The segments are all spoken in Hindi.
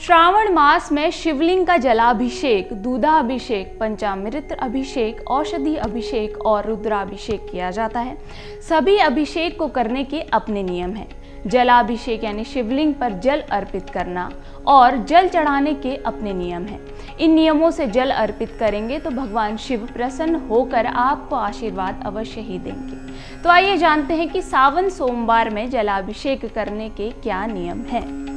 श्रावण मास में शिवलिंग का जलाभिषेक, दूधाभिषेक, पंचामृत अभिषेक, औषधि अभिषेक और रुद्राभिषेक किया जाता है। सभी अभिषेक को करने के अपने नियम हैं। जलाभिषेक यानी शिवलिंग पर जल अर्पित करना और जल चढ़ाने के अपने नियम हैं। इन नियमों से जल अर्पित करेंगे तो भगवान शिव प्रसन्न होकर आपको आशीर्वाद अवश्य ही देंगे। तो आइए जानते हैं कि सावन सोमवार में जलाभिषेक करने के क्या नियम हैं।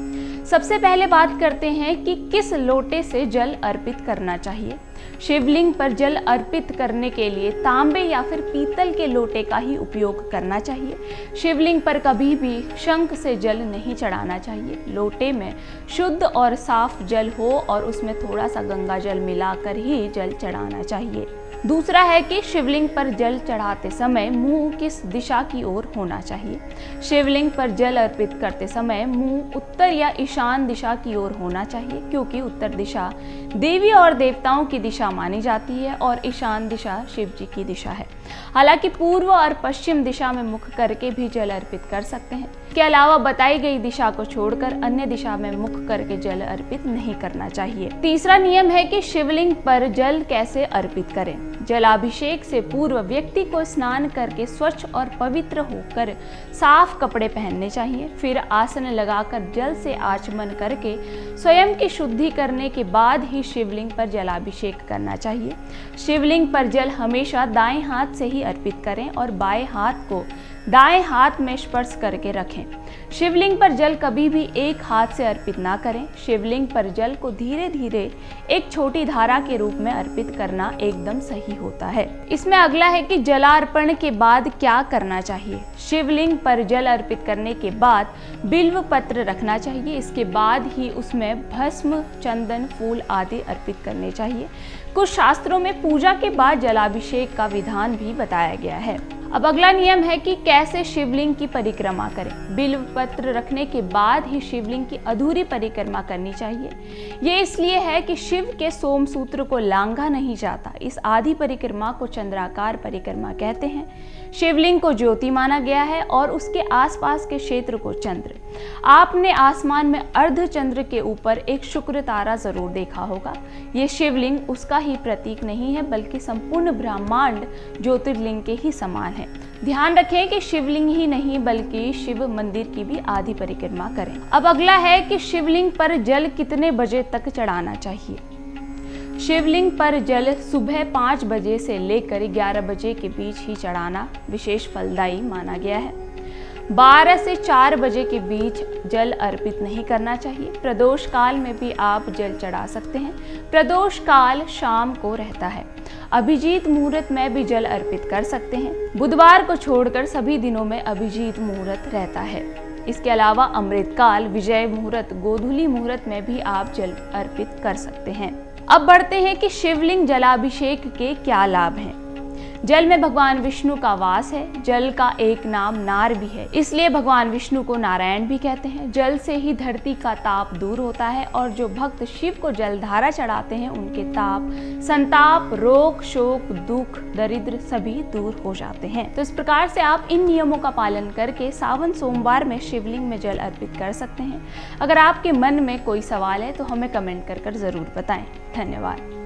सबसे पहले बात करते हैं कि किस लोटे से जल अर्पित करना चाहिए। शिवलिंग पर जल अर्पित करने के लिए तांबे या फिर पीतल के लोटे का ही उपयोग करना चाहिए। शिवलिंग पर कभी भी शंख से जल नहीं चढ़ाना चाहिए। लोटे में शुद्ध और साफ जल हो और उसमें थोड़ा सा गंगा जल मिलाकर ही जल चढ़ाना चाहिए। दूसरा है कि शिवलिंग पर जल चढ़ाते समय मुंह किस दिशा की ओर होना चाहिए। शिवलिंग पर जल अर्पित करते समय मुंह उत्तर या ईशान दिशा की ओर होना चाहिए, क्योंकि उत्तर दिशा देवी और देवताओं की दिशा मानी जाती है और ईशान दिशा शिव जी की दिशा है। हालांकि पूर्व और पश्चिम दिशा में मुख करके भी जल अर्पित कर सकते हैं। इसके अलावा बताई गई दिशा को छोड़कर अन्य दिशा में मुख करके जल अर्पित नहीं करना चाहिए। तीसरा नियम है कि शिवलिंग पर जल कैसे अर्पित करें। जलाभिषेक से पूर्व व्यक्ति को स्नान करके स्वच्छ और पवित्र होकर साफ कपड़े पहनने चाहिए। फिर आसन लगाकर जल से आचमन करके स्वयं की शुद्धि करने के बाद ही शिवलिंग पर जलाभिषेक करना चाहिए। शिवलिंग पर जल हमेशा दाएं हाथ से ही अर्पित करें और बाएं हाथ को दाएं हाथ में स्पर्श करके रखें। शिवलिंग पर जल कभी भी एक हाथ से अर्पित ना करें। शिवलिंग पर जल को धीरे धीरे एक छोटी धारा के रूप में अर्पित करना एकदम सही होता है। इसमें अगला है कि जलार्पण के बाद क्या करना चाहिए। शिवलिंग पर जल अर्पित करने के बाद बिल्व पत्र रखना चाहिए। इसके बाद ही उसमें भस्म, चंदन, फूल आदि अर्पित करने चाहिए। कुछ शास्त्रों में पूजा के बाद जलाभिषेक का विधान भी बताया गया है। अब अगला नियम है कि कैसे शिवलिंग की परिक्रमा करें। बिल्व पत्र रखने के बाद ही शिवलिंग की अधूरी परिक्रमा करनी चाहिए। ये इसलिए है कि शिव के सोम सूत्र को लांघा नहीं जाता। इस आधी परिक्रमा को चंद्राकार परिक्रमा कहते हैं। शिवलिंग को ज्योति माना गया है और उसके आसपास के क्षेत्र को चंद्र। आपने आसमान में अर्ध चंद्र के ऊपर एक शुक्र तारा जरूर देखा होगा। ये शिवलिंग उसका ही प्रतीक नहीं है, बल्कि संपूर्ण ब्रह्मांड ज्योतिर्लिंग के ही समान है। ध्यान रखें कि शिवलिंग ही नहीं बल्कि शिव मंदिर की भी आधी परिक्रमा करें। अब अगला है कि शिवलिंग पर जल कितने बजे तक चढ़ाना चाहिए। शिवलिंग पर जल सुबह 5 बजे से लेकर 11 बजे के बीच ही चढ़ाना विशेष फलदायी माना गया है। 12 से 4 बजे के बीच जल अर्पित नहीं करना चाहिए। प्रदोष काल में भी आप जल चढ़ा सकते हैं। प्रदोष काल शाम को रहता है। अभिजीत मुहूर्त में भी जल अर्पित कर सकते हैं। बुधवार को छोड़कर सभी दिनों में अभिजीत मुहूर्त रहता है। इसके अलावा अमृत काल, विजय मुहूर्त, गोधूली मुहूर्त में भी आप जल अर्पित कर सकते हैं। अब बढ़ते हैं कि शिवलिंग जलाभिषेक के क्या लाभ हैं। जल में भगवान विष्णु का वास है। जल का एक नाम नार भी है, इसलिए भगवान विष्णु को नारायण भी कहते हैं। जल से ही धरती का ताप दूर होता है और जो भक्त शिव को जलधारा चढ़ाते हैं उनके ताप, संताप, रोग, शोक, दुख, दरिद्र सभी दूर हो जाते हैं। तो इस प्रकार से आप इन नियमों का पालन करके सावन सोमवार में शिवलिंग में जल अर्पित कर सकते हैं। अगर आपके मन में कोई सवाल है तो हमें कमेंट कर जरूर बताएं। धन्यवाद।